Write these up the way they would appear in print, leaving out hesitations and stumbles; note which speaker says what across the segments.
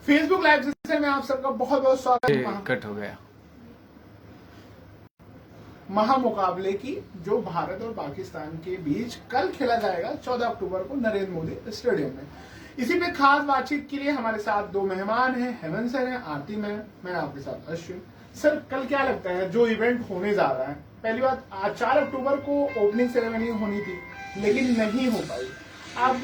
Speaker 1: Facebook live session में आप सबका बहुत बहुत स्वागत।
Speaker 2: कट हो गया।
Speaker 1: महामुकाबले की जो भारत और पाकिस्तान के बीच कल खेला जाएगा 14 अक्टूबर को नरेंद्र मोदी स्टेडियम में। इसी पे खास बातचीत के लिए हमारे साथ दो मेहमान हैं, हेमंत सर हैं, आरती मैं आपके साथ अश्विन। सर, कल क्या लगता है जो इवेंट होने जा रहा है? पहली बात, आज 4 अक्टूबर को ओपनिंग सेरेमनी होनी थी लेकिन नहीं हो पाई। अब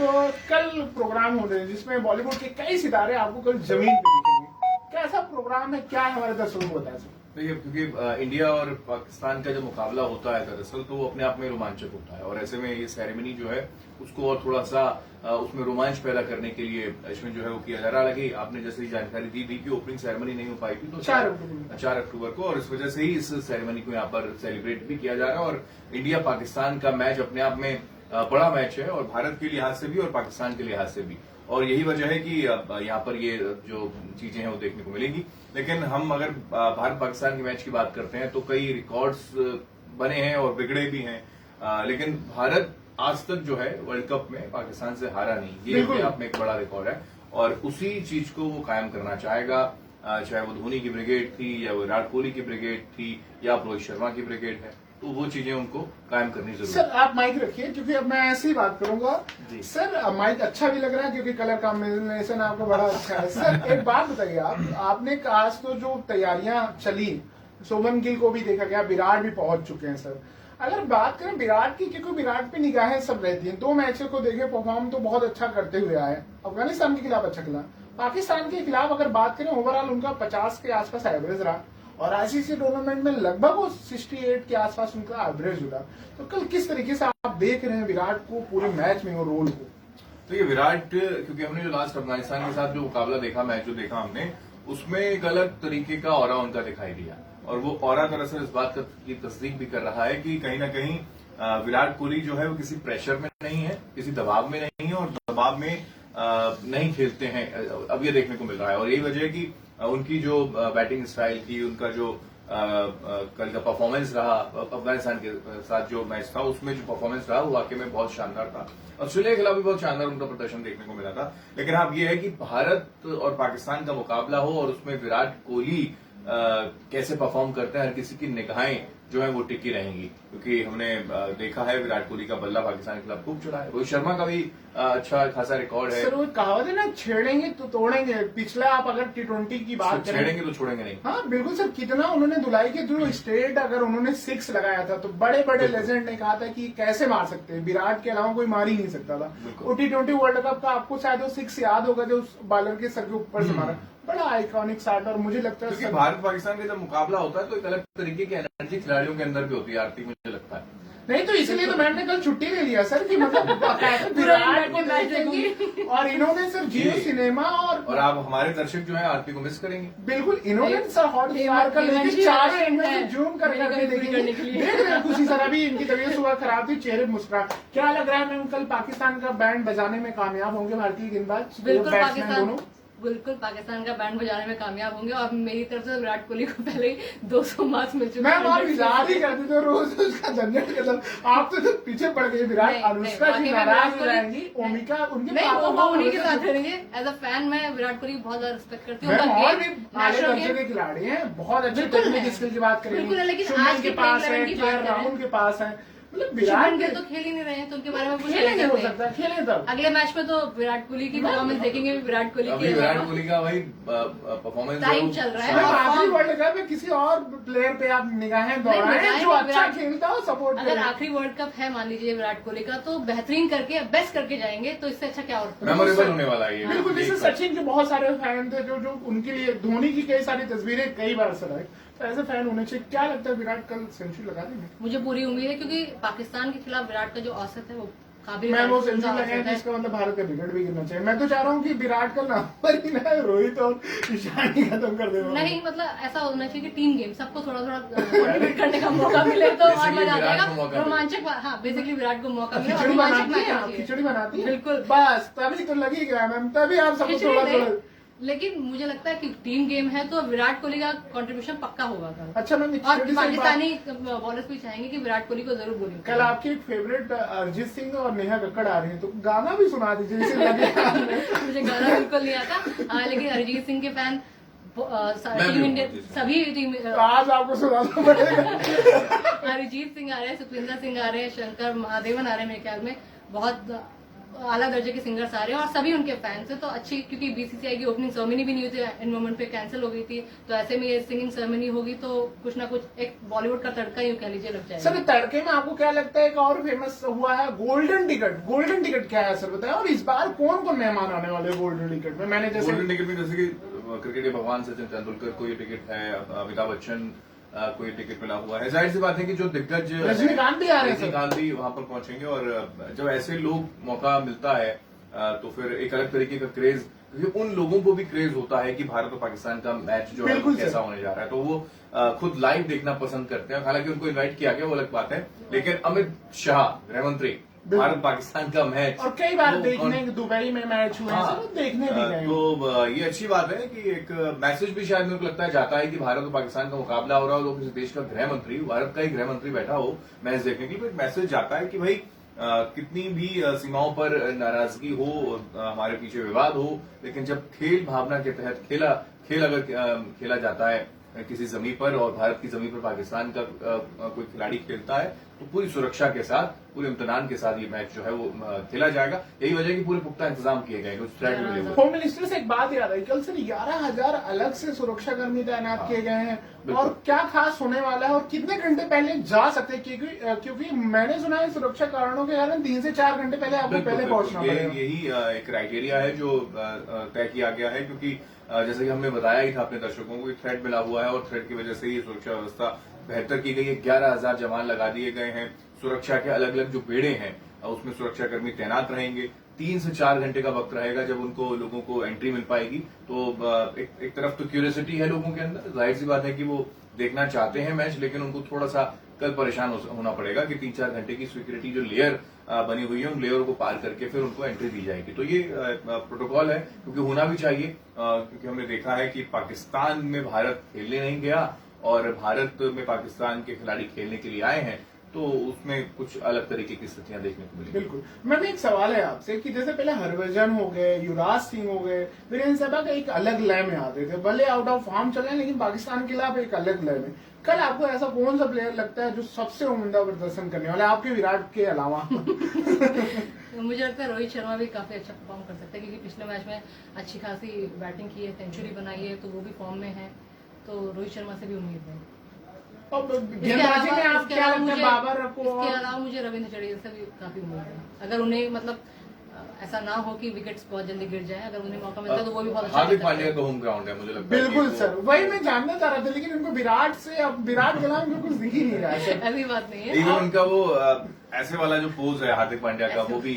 Speaker 1: कल प्रोग्राम हो रहे हैं जिसमें बॉलीवुड के कई सितारे आपको कल जमीन पे दिखेंगे। कैसा प्रोग्राम है, क्या है, हमारे दर्शकों को बता सकते?
Speaker 3: देखिए, क्योंकि इंडिया और पाकिस्तान का जो मुकाबला होता है दरअसल तो वो अपने आप में रोमांचक होता है और ऐसे में ये सेरेमनी जो है उसको और थोड़ा सा उसमें रोमांच पैदा करने के लिए इसमें जो है वो किया जा रहा है। हालांकि आपने जैसे जानकारी दी थी कि ओपनिंग सेरेमनी नहीं हो पाई थी तो 4 अक्टूबर को, और इस वजह से ही इस सेरेमनी को यहाँ पर सेलिब्रेट भी किया जा रहा है। और इंडिया पाकिस्तान का मैच अपने आप में बड़ा मैच है, और भारत के लिहाज से भी और पाकिस्तान के लिहाज से भी, और यही वजह है कि यहाँ पर ये जो चीजें हैं वो देखने को मिलेंगी। लेकिन हम अगर भारत पाकिस्तान के मैच की बात करते हैं तो कई रिकॉर्ड्स बने हैं और बिगड़े भी हैं, लेकिन भारत आज तक जो है वर्ल्ड कप में पाकिस्तान से हारा नहीं। ये अपने आप में एक बड़ा रिकॉर्ड है और उसी चीज को वो कायम करना चाहेगा, चाहे वो धोनी की ब्रिगेड थी या विराट कोहली की ब्रिगेड थी या रोहित शर्मा की ब्रिगेड है, तो वो चीजें उनको कायम करनी जरूरी है।
Speaker 1: सर, आप माइक रखिए क्योंकि अब मैं ऐसी बात करूंगा। सर, माइक अच्छा भी लग रहा है क्योंकि कलर कॉम्बिनेशन आपका बड़ा अच्छा है। सर, एक बात बताइए, आपने आज तो जो तैयारियां चली, शोभन गिल को भी देखा गया, विराट भी पहुंच चुके हैं। सर, अगर बात करें विराट की, क्योंकि विराट पे निगाहें सब रहती हैं, 2 मैचों को देखे, परफॉर्म तो बहुत अच्छा करते हुए आए। अफगानिस्तान के खिलाफ अच्छा खेला, पाकिस्तान के खिलाफ अगर बात करें ओवरऑल उनका 50 के आसपास एवरेज रहा और आईसीसी टूर्नामेंट में लगभग वो 68 के आसपास उनका एवरेज हुआ। तो कल किस तरीके से आप देख रहे हैं विराट को पूरे मैच में, वो रोल को?
Speaker 3: तो ये विराट, क्योंकि हमने जो लास्ट अफगानिस्तान के साथ जो मुकाबला देखा, मैच जो देखा हमने, उसमें एक अलग तरीके का ऑरा उनका दिखाई दिया, और वो ऑरा दरअसल इस बात की तस्दीक भी कर रहा है कि कहीं ना कहीं विराट कोहली जो है वो किसी प्रेशर में नहीं है, किसी दबाव में नहीं है और दबाव में नहीं खेलते हैं। अब ये देखने को मिल रहा है, और यही वजह है कि उनकी जो बैटिंग स्टाइल थी, उनका जो कल का परफॉर्मेंस रहा अफगानिस्तान के साथ जो मैच था उसमें जो परफॉर्मेंस रहा वो वाकई में बहुत शानदार था। ऑस्ट्रेलिया के खिलाफ भी बहुत शानदार उनका प्रदर्शन देखने को मिला था। लेकिन अब ये है कि भारत और पाकिस्तान का मुकाबला हो और उसमें विराट कोहली कैसे परफॉर्म करते हैं, हर किसी की निगाहें जो है वो टिकी रहेंगी, क्योंकि हमने देखा है विराट कोहली का बल्ला पाकिस्तान के खिलाफ खूब चढ़ा है। रोहित शर्मा का भी अच्छा खासा रिकॉर्ड है।
Speaker 1: सर, वो कहावत है ना, छेड़ेंगे तो तोड़ेंगे। पिछला आप अगर T20 की बात करें,
Speaker 3: छेड़ेंगे तो छोड़ेंगे नहीं।
Speaker 1: हाँ बिल्कुल सर, कितना उन्होंने धुलाई के जो स्टेट, अगर उन्होंने 6 लगाया था तो बड़े बड़े लेजेंड ने कहा था कि कैसे मार सकते हैं, विराट के अलावा कोई मार ही नहीं सकता था। वो T20 वर्ल्ड कप का आपको शायद वो 6 याद होगा जो उस बॉलर के सर के ऊपर से मारा, बड़ा आइकॉनिक शॉट। और मुझे लगता है
Speaker 3: क्योंकि भारत पाकिस्तान का जब मुकाबला होता है तो एक अलग तरीके की एनर्जी खिलाड़ियों के अंदर भी होती है, आरती, मुझे लगता है।
Speaker 1: नहीं तो इसलिए तो मैंने कल छुट्टी ले लिया सर कि मतलब विराट को देखेंगे, और इन्होंने सर जियो सिनेमा और
Speaker 3: आप हमारे दर्शक जो है आरती को मिस करेंगे।
Speaker 1: बिल्कुल, इन्होंने सर हॉटस्टार का लेके 4 में जूम करके देखेंगे। देख रहे हैं खुशी सर, अभी इनकी तबीयत सुबह खराब थी, चेहरे मुस्कुरा। क्या लग रहा है मैम, कल पाकिस्तान का बैंड बजाने में कामयाब होंगे भारतीय गेंदबाज?
Speaker 4: बिल्कुल पाकिस्तान का बैंड बजाने में कामयाब होंगे, और मेरी तरफ से विराट कोहली को पहले ही 200 मार्क्स मिल चुके हैं।
Speaker 1: मैं और याद ही करती थी रोज उसका झंझट के साथ। आप तो पीछे पड़ गए। विराट, अनुष्का जी नाराज हो जाएंगी, ओमिका उनके पापा
Speaker 4: उन्हीं के साथ रहेंगे। एज अ फैन मैं विराट कोहली बहुत ज्यादा रिस्पेक्ट करती हूँ।
Speaker 1: और भी आगे दर्जे के खिलाड़ी हैं, बहुत अच्छे टेक्निकल स्किल की बात करेंगे, लेकिन आज के पास है, राहुल के पास है,
Speaker 4: विराट के तो खेल ही नहीं रहे हैं, तो उनके बारे में कुछ
Speaker 1: नहीं हो सकता। खेले तब
Speaker 4: अगले मैच में तो विराट कोहली की परफॉर्मेंस देखेंगे। विराट कोहली की,
Speaker 3: विराट कोहली का वही परफॉर्मेंस
Speaker 4: टाइम चल रहा है।
Speaker 1: आखिरी वर्ल्ड कप में किसी और प्लेयर पे आप निगाहें दौड़ाएं जो अच्छा खेलता हो, सपोर्ट
Speaker 4: अगर आखिरी वर्ल्ड कप है मान लीजिए विराट कोहली का, तो बेहतरीन करके बेस्ट करके जाएंगे, तो इससे अच्छा क्या और
Speaker 3: मेमोरेबल होने वाला है।
Speaker 1: बिल्कुल, जैसे सचिन के बहुत सारे फैन थे जो उनके लिए धोनी की कई सारी तस्वीरें कई बार सर आए, तो ऐसे फैन होने चाहिए। क्या लगता है विराट कल सेंचुरी लगा देंगे?
Speaker 4: मुझे पूरी उम्मीद है, क्योंकि पाकिस्तान के खिलाफ विराट का जो औसत है वो काफी,
Speaker 1: मैं वो सेंचुरी लगाया जिसका मतलब भारत का विकेट भी गिरना चाहिए। मैं तो चाह रहा हूँ कि विराट का नंबर ही ना रोहित और ईशान ही खत्म कर दे। नहीं
Speaker 4: मतलब ऐसा होना चाहिए कि टीम गेम सबको थोड़ा थोड़ा मोटिवेट करने का मौका मिले तो और मजा आ जाएगा, रोमांचक। हाँ, बेसिकली विराट को मौका मिले।
Speaker 1: खिचड़ी बनाती है
Speaker 4: बिल्कुल,
Speaker 1: बस तभी तो लगी गया मैम, तभी आप सबको थोड़ा थोड़ा
Speaker 4: लेकिन मुझे लगता है कि टीम गेम है तो विराट कोहली का कंट्रीब्यूशन पक्का होगा कल।
Speaker 1: अच्छा मैम,
Speaker 4: और पाकिस्तानी बॉलर्स भी चाहेंगे कि विराट कोहली को जरूर बोलिंग
Speaker 1: कल आपकी एक फेवरेट अरिजीत सिंह और नेहा कक्कड़ आ रही है, तो गाना भी सुना दीजिए जिससे लगे।
Speaker 4: मुझे गाना बिल्कुल नहीं आता, लेकिन अरिजीत सिंह के फैन टीम इंडिया सभी टीम
Speaker 1: आज आपको सुनाना पड़ेगा।
Speaker 4: अरिजीत सिंह आ रहे हैं, सुखविंदर सिंह आ रहे हैं, शंकर महादेवन आ रहे हैं, मेरे ख्याल में बहुत आला दर्जे के सिंगर्स आ रहे हैं और सभी उनके फैंस हैं। तो अच्छी, क्योंकि बीसीसीआई की ओपनिंग सेरेमनी भी नहीं हुई थी, इन मोमेंट पे कैंसिल हो गई थी, तो ऐसे में ये सिंगिंग सेरेमनी होगी तो कुछ ना कुछ एक बॉलीवुड का तड़का ही कह लीजिए लग जाएगा।
Speaker 1: सर तड़के में आपको क्या लगता है, एक और फेमस हुआ है गोल्डन टिकट। गोल्डन टिकट क्या है सर बताएं, और इस बार कौन कौन मेहमान आने वाले हैं गोल्डन टिकट में? मैंने जैसे
Speaker 3: गोल्डन टिकट में जैसे कि क्रिकेट के भगवान सचिन तेंदुलकर को ये टिकट है, अमिताभ बच्चन को ये टिकट मिला हुआ है। जाहिर सी बात है कि जो दिग्गज
Speaker 1: रजनीकांत भी आ रहे हैं,
Speaker 3: रजनीकांत भी वहां पर पहुंचेंगे, और जब ऐसे लोग मौका मिलता है तो फिर एक अलग तरीके का क्रेज, क्योंकि उन लोगों को भी क्रेज होता है कि भारत और पाकिस्तान का मैच जो है कैसा होने जा रहा है, तो वो खुद लाइव देखना पसंद करते हैं। हालांकि उनको इनवाइट किया गया वो अलग बात है, लेकिन अमित शाह गृहमंत्री भारत पाकिस्तान का मैच
Speaker 1: और कई बार देखने दुबई में मैच हुए हैं, देखने भी गए।
Speaker 3: तो ये अच्छी बात है कि एक मैसेज भी शायद मेरे को लगता है जाता है कि भारत और पाकिस्तान का मुकाबला हो रहा हो, तो किसी देश का गृहमंत्री, भारत का ही गृहमंत्री बैठा हो मैच देखने के लिए, तो एक मैसेज जाता है कि भाई कितनी भी सीमाओं पर नाराजगी हो, हमारे पीछे विवाद हो, लेकिन जब खेल भावना के तहत खेल अगर खेला जाता है किसी जमीन पर और भारत की जमीन पर पाकिस्तान का कोई खिलाड़ी खेलता है, तो पूरी सुरक्षा के साथ, पूरे इम्तिनान के साथ ये मैच जो है वो खेला जाएगा। यही वजह है कि पूरे पुख्ता इंतजाम किए गए, कुछ थ्रेट मिले हुए।
Speaker 1: होम मिनिस्टर से एक बात याद आई, कल सर 11,000 अलग से सुरक्षा कर्मी तैनात किए गए हैं, और क्या खास होने वाला है और कितने घंटे पहले जा सकते हैं? क्योंकि मैंने सुना है सुरक्षा कारणों के कारण 3 से 4 घंटे पहले आपको पहले पहुंचना पड़ेगा।
Speaker 3: यही एक क्राइटेरिया है जो तय किया गया है, क्योंकि जैसे कि हमने बताया ही था अपने दर्शकों को, थ्रेट मिला हुआ है और थ्रेट की वजह से ये सुरक्षा व्यवस्था बेहतर की गई है। 11,000 जवान लगा दिए गए हैं, सुरक्षा के अलग अलग जो बेड़े हैं उसमें सुरक्षाकर्मी तैनात रहेंगे। 3 से 4 घंटे का वक्त रहेगा जब उनको लोगों को एंट्री मिल पाएगी। तो एक तरफ तो क्यूरियोसिटी है लोगों के अंदर, जाहिर सी बात है कि वो देखना चाहते हैं मैच, लेकिन उनको थोड़ा सा कल परेशान होना पड़ेगा कि 3-4 घंटे की सिक्योरिटी जो लेयर बनी हुई है, उन लेयर को पार करके फिर उनको एंट्री दी जाएगी। तो ये प्रोटोकॉल है, क्योंकि होना भी चाहिए, क्योंकि हमने देखा है कि पाकिस्तान में भारत खेलने नहीं गया और भारत में पाकिस्तान के खिलाड़ी खेलने के लिए आए हैं, तो उसमें कुछ अलग तरीके की स्थितियां देखने को मिली।
Speaker 1: बिल्कुल। मैम एक सवाल है आपसे कि जैसे पहले हरभजन हो गए, युवराज सिंह हो गए, वीरेंद्र सहवाग एक अलग लय में आते थे, भले आउट ऑफ फॉर्म चले हैं, लेकिन पाकिस्तान के खिलाफ एक अलग लय में। कल आपको ऐसा कौन सा प्लेयर लगता है जो सबसे उम्दा प्रदर्शन करने वाला है आपके विराट के अलावा?
Speaker 4: मुझे लगता है रोहित शर्मा भी काफी अच्छा परफॉर्म कर सकता है, क्योंकि पिछले मैच में अच्छी खासी बैटिंग की है, सेंचुरी बनाई है, तो वो भी फॉर्म में है, तो रोहित शर्मा से भी उम्मीद है।
Speaker 1: अब गेंदबाजी में आप क्या लगता है बाबर को?
Speaker 4: इसके अलावा मुझे रविंद्र जडेजा से भी काफी उम्मीद है, अगर उन्हें मतलब ऐसा ना हो कि विकेट्स बहुत जल्दी गिर जाए, अगर उन्हें मौका मिलता है तो वो भी बहुत अच्छा।
Speaker 3: हार्दिक पांड्या का होम ग्राउंड है, मुझे लगता है।
Speaker 1: बिल्कुल सर, वही मैं जानना चाह रहा था, लेकिन उनको विराट से अब विराट के अलावा उनको कुछ दिख ही नहीं रहा है सर।
Speaker 4: ऐसी बात नहीं है।
Speaker 3: इवन उनका वो ऐसे वाला जो पोज है हार्दिक पांड्या का, वो भी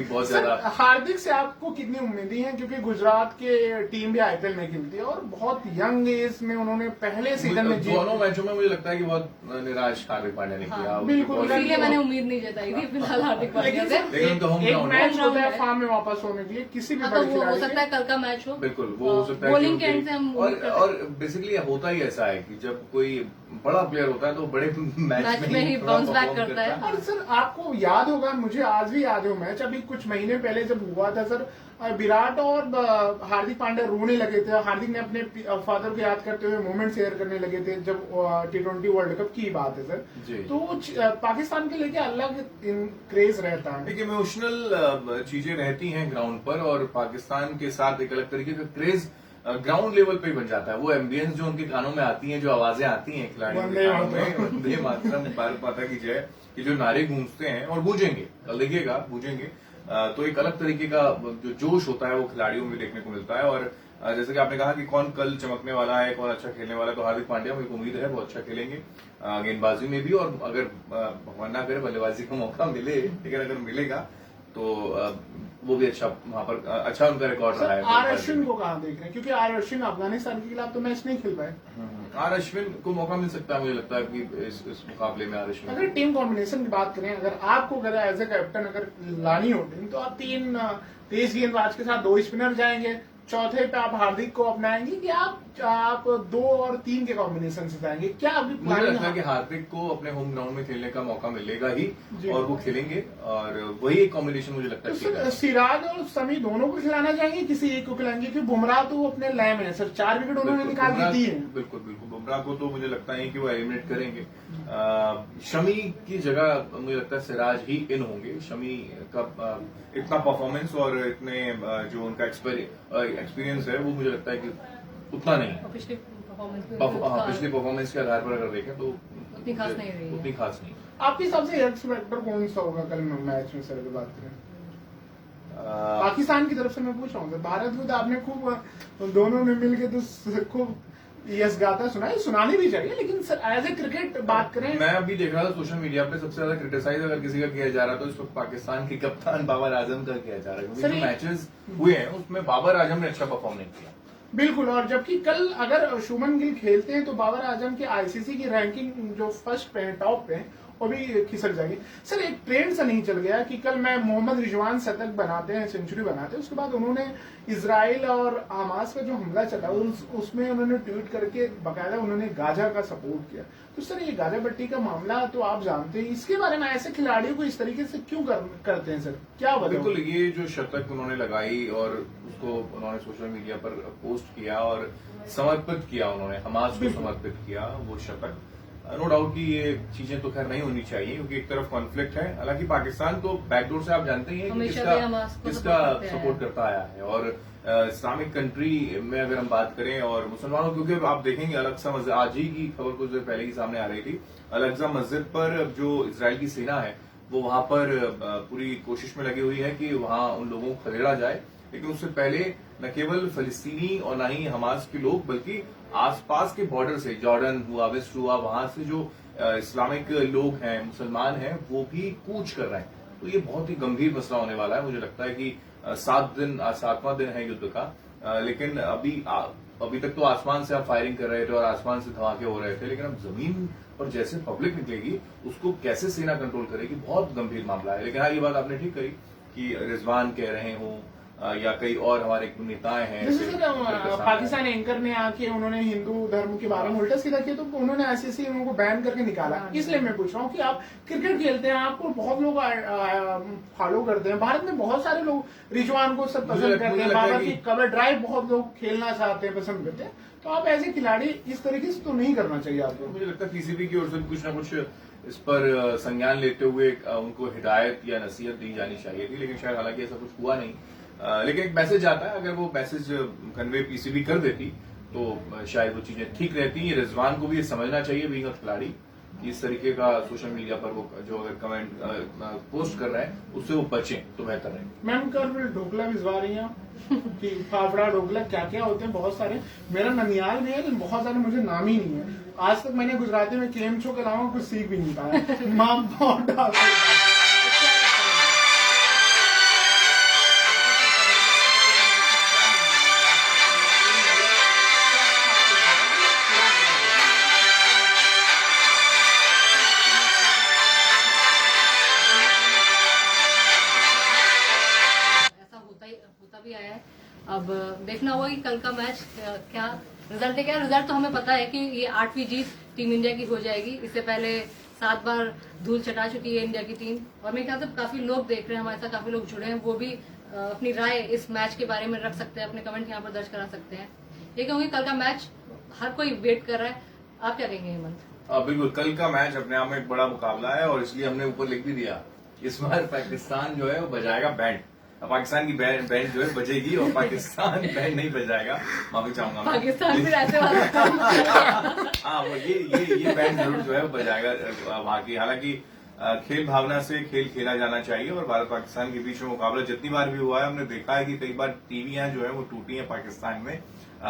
Speaker 3: बहुत ज्यादा।
Speaker 1: हार्दिक से आपको कितनी उम्मीदें हैं, क्योंकि गुजरात के टीम भी आईपीएल में खेलती है और बहुत यंग एज में उन्होंने पहले सीजन में
Speaker 3: दोनों मैचों में मुझे लगता है कि बहुत निराश हार्दिक पांड्या ने किया।
Speaker 1: बिल्कुल,
Speaker 4: इसलिए मैंने उम्मीद नहीं जताई थी फिलहाल हार्दिक पांड्या से।
Speaker 1: एक मैच होता है फॉर्म में वापस होने के लिए किसी भी बड़े खिलाड़ी,
Speaker 4: हो सकता है कल का मैच हो।
Speaker 3: बिल्कुल वो हो सकता है,
Speaker 4: बॉलिंग के एंड से हम
Speaker 3: और बेसिकली होता ही ऐसा है कि जब कोई बड़ा प्लेयर होता है तो बड़े मैच में ही
Speaker 4: बाउंस बैक करता है।
Speaker 1: और सर आपको याद होगा, मुझे आज भी याद है मैच अभी कुछ महीने पहले जब हुआ था सर, विराट और हार्दिक पांड्या रोने लगे थे। हार्दिक ने अपने फादर को याद करते हुए मोमेंट शेयर करने लगे थे जब T20 वर्ल्ड कप की बात है सर। तो पाकिस्तान के लेके अलग क्रेज रहता है,
Speaker 3: एक इमोशनल चीजें रहती हैं ग्राउंड पर, और पाकिस्तान के साथ एक अलग तरीके का क्रेज ग्राउंड लेवल पे ही बन जाता है। वो एम्बियंस जो उनके कानों में आती हैं, जो आवाजें आती हैं खिलाड़ियों के कानों में, वंदे मातरम, भारत माता की जय, कि जो नारे गूंजते हैं और गूंजेंगे, कल देखिएगा गूंजेंगे, तो एक अलग तरीके का जो जोश होता है वो खिलाड़ियों में देखने को मिलता है। और जैसे कि आपने कहा कि कौन कल चमकने वाला है, कौन अच्छा खेलने वाला है, तो हार्दिक पांड्या, मुझे उम्मीद है वो अच्छा खेलेंगे गेंदबाजी में भी, और अगर भगवान ना करे बल्लेबाजी का मौका मिले, लेकिन अगर मिलेगा तो वो भी अच्छा वहां पर अच्छा उनका रिकॉर्ड रहा है।
Speaker 1: आर अश्विन को कहाँ देख रहे हैं, क्योंकि आर अश्विन अफगानिस्तान के खिलाफ तो मैच नहीं खेल पाए।
Speaker 3: आर अश्विन को मौका मिल सकता है, मुझे लगता है कि इस मुकाबले में आर अश्विन।
Speaker 1: अगर टीम कॉम्बिनेशन की बात करें, अगर आपको अगर एज ए कैप्टन अगर लानी हो टीम, तो आप 3 तेज गेंदबाज के साथ 2 स्पिनर जाएंगे, चौथे पे आप हार्दिक को अपनाएंगे कि आप 2 और 3 के कॉम्बिनेशन से जाएंगे? क्या आपकी
Speaker 3: मुझे लगता है
Speaker 1: प्लानिंग?
Speaker 3: कि हार्दिक को अपने होम ग्राउंड में खेलने का मौका मिलेगा ही
Speaker 1: जी।
Speaker 3: और वो खेलेंगे और वही एक कॉम्बिनेशन मुझे लगता
Speaker 1: तो
Speaker 3: है ठीक
Speaker 1: सर
Speaker 3: है।
Speaker 1: सिराज और समी दोनों को खिलाना चाहेंगे, किसी एक को खिलाएंगे? क्योंकि बुमराह तो वो अपने लय में है सर, 4 विकेट उन्होंने निकाल के दी है।
Speaker 3: बिल्कुल बिल्कुल बुमराह को तो मुझे लगता है कि वो एलिमिनेट करेंगे। शमी की जगह मुझे लगता है सिराज ही इन होंगे। शमी का इतना परफॉर्मेंस और इतने जो उनका एक्सपीरियंस है वो मुझे लगता है कि उतना नहीं है।
Speaker 4: और पिछली परफॉर्मेंस
Speaker 3: पिछले परफॉर्मेंस के आधार पर अगर देखें तो
Speaker 4: उतनी खास नहीं रही है।
Speaker 3: उतनी खास नहीं।
Speaker 1: आपके हिसाब से एक्स फैक्टर कौन सा होगा कल मैच में सर, अगर बात करें पाकिस्तान की तरफ से? मैं पूछ रहा हूँ सर, भारत को तो आपने खूब दोनों ने मिलके तो खूब यस गाता सुना है, सुनानी भी चाहिए, लेकिन सर एज ए क्रिकेट बात करें।
Speaker 3: मैं अभी देख रहा था सोशल मीडिया पे सबसे ज्यादा क्रिटिसाइज अगर किसी का किया जा रहा था तो इस वक्त पाकिस्तान के कप्तान बाबर आजम का किया जा रहा है, क्योंकि जो मैचेस हुए हैं उसमें बाबर आजम ने अच्छा परफॉर्म नहीं किया।
Speaker 1: बिल्कुल, और जबकि कल अगर शुभमन गिल खेलते हैं तो बाबर आजम की आईसीसी की रैंकिंग जो फर्स्ट पे है, टॉप पे है, वो भी खिसक जाएगी। सर एक ट्रेंड सा नहीं चल गया कि कल मैं मोहम्मद रिजवान शतक बनाते हैं, सेंचुरी बनाते हैं, उसके बाद उन्होंने इजराइल और हमास पे जो हमला चला उसमें उन्होंने ट्वीट करके बकायदा उन्होंने गाजा का सपोर्ट किया। तो सर ये गाजा पट्टी का मामला तो आप जानते हैं, इसके बारे में ऐसे खिलाड़ियों को इस तरीके से क्यों करते हैं सर, क्या वजह?
Speaker 3: बिल्कुल, ये जो शतक उन्होंने लगाई और उसको उन्होंने सोशल मीडिया पर पोस्ट किया और समर्पित किया, उन्होंने हमास को समर्पित किया वो शतक। नो डाउट कि ये चीजें तो खैर नहीं होनी चाहिए, क्योंकि एक तरफ कॉन्फ्लिक्ट है। हालांकि पाकिस्तान तो बैकडोर से आप जानते ही हैं कि किसका सपोर्ट करता आया है। और इस्लामिक कंट्री में अगर हम बात करें और मुसलमानों, क्योंकि आप देखेंगे अलग-सा मस्जिद, आज ही की खबर कुछ देर पहले ही सामने आ रही थी, अलग-सा मस्जिद पर जो इजराइल की सेना है वो वहां पर पूरी कोशिश में लगी हुई है कि वहां उन लोगों को खदेड़ा जाए। लेकिन उससे पहले न केवल फलस्तीनी और न ही हमास के लोग, बल्कि आसपास के बॉर्डर से, जॉर्डन हुआ, वेस्ट हुआ, वहां से जो इस्लामिक लोग हैं, मुसलमान हैं, वो भी कूच कर रहे हैं। तो ये बहुत ही गंभीर मसला होने वाला है। मुझे लगता है कि 7वां दिन है युद्ध का, लेकिन अभी तक तो आसमान से आप फायरिंग कर रहे थे और आसमान से धमाके हो रहे थे, लेकिन अब जमीन पर जैसे पब्लिक निकलेगी उसको कैसे सेना कंट्रोल करेगी, बहुत गंभीर मामला है। लेकिन हाँ, ये बात आपने ठीक कही कि रिजवान कह रहे हों या कई और हमारे नेताएं हैं,
Speaker 1: जैसे सर पाकिस्तान एंकर ने आके उन्होंने हिंदू धर्म के बारे में उल्टा सीधा किया, तो उन्होंने आईसीसी उनको बैन करके निकाला। इसलिए मैं पूछ रहा हूँ कि आप क्रिकेट खेलते हैं, आपको बहुत लोग फॉलो करते हैं, भारत में बहुत सारे लोग रिजवान को सब पसंद करते हैं, बाबर की कवर ड्राइव बहुत लोग खेलना चाहते हैं, पसंद करते हैं, तो आप ऐसे खिलाड़ी इस तरीके से तो नहीं करना चाहिए आपको।
Speaker 3: मुझे लगता है पीसीबी की ओर से कुछ ना कुछ इस पर संज्ञान लेते हुए उनको हिदायत या नसीहत दी जानी चाहिए थी, लेकिन शायद हालांकि ऐसा कुछ हुआ नहीं। लेकिन एक मैसेज आता है, अगर वो मैसेज कन्वे पीसीबी कर देती तो शायद वो चीजें ठीक रहती। रिजवान को भी ये समझना चाहिए बीइंग अ खिलाड़ी कि इस तरीके का सोशल मीडिया पर वो जो अगर कमेंट पोस्ट कर रहे हैं उससे वो बचें तो बेहतर है।
Speaker 1: मैम कल ढोकला भिजवा रही हैं कि फाफड़ा ढोकला क्या क्या होते हैं, बहुत सारे। मेरा ननियाल में है लेकिन बहुत सारे मुझे नाम ही नहीं है। आज तक मैंने गुजराती में केमचो के अलावा कुछ सीख भी नहीं पाया। माँ बहुत
Speaker 4: होता भी आया है। अब देखना होगा कि कल का मैच क्या रिजल्ट है। क्या रिजल्ट तो हमें पता है कि ये 8वीं जीत टीम इंडिया की हो जाएगी। इससे पहले 7 बार धूल चटा चुकी है इंडिया की टीम, और मेरे ख्याल से काफी लोग देख रहे हैं, हमारे साथ काफी लोग जुड़े हैं, वो भी अपनी राय इस मैच के बारे में रख सकते हैं, अपने कमेंट यहाँ पर दर्ज करा सकते हैं। ये कहूंगी कल का मैच हर कोई वेट कर रहा है। आप क्या कहेंगे हेमंत?
Speaker 3: बिल्कुल, कल का मैच अपने आप में एक बड़ा मुकाबला है और इसलिए हमने ऊपर लिख भी दिया, इस बार पाकिस्तान जो है वो बजाएगा बैंड। पाकिस्तान की बैंड जो है बजेगी और पाकिस्तान बैंड नहीं बजाएगा। माफी चाहूंगा
Speaker 4: पाकिस्तान फिर ऐसे वाला
Speaker 3: हाँ, वो ये बैंड जरूर जो है वो बजाएगा वहां की। हालांकि खेल भावना से खेल खेला जाना चाहिए और भारत पाकिस्तान के बीच में मुकाबला जितनी बार भी हुआ है हमने देखा है कि कई बार टीवियां जो है वो टूटी हैं पाकिस्तान में।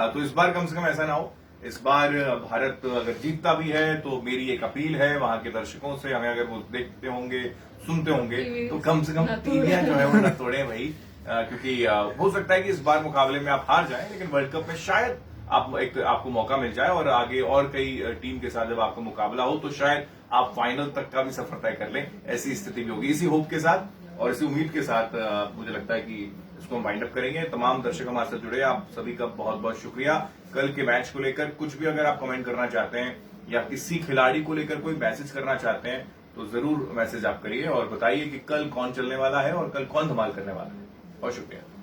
Speaker 3: तो इस बार कम से कम ऐसा ना हो। इस बार भारत अगर जीतता भी है तो मेरी एक अपील है वहां के दर्शकों से, हमें अगर वो देखते होंगे सुनते होंगे तो कम से कम टीवियां जो है वो न तोड़े भाई, क्योंकि हो सकता है कि इस बार मुकाबले में आप हार जाएं, लेकिन वर्ल्ड कप में शायद आपको मौका मिल जाए और आगे और कई टीम के साथ जब आपका मुकाबला हो तो शायद आप फाइनल तक का भी सफर तय कर लें। ऐसी स्थिति भी होगी। इसी होप के साथ और इसी उम्मीद के साथ मुझे लगता है कि इसको हम वाइंड अप करेंगे। तमाम दर्शक हमारे साथ जुड़े, आप सभी का बहुत बहुत शुक्रिया। कल के मैच को लेकर कुछ भी अगर आप कमेंट करना चाहते हैं या किसी खिलाड़ी को लेकर कोई मैसेज करना चाहते हैं तो जरूर मैसेज आप करिए और बताइए कि कल कौन चलने वाला है और कल कौन धमाल करने वाला है। बहुत शुक्रिया।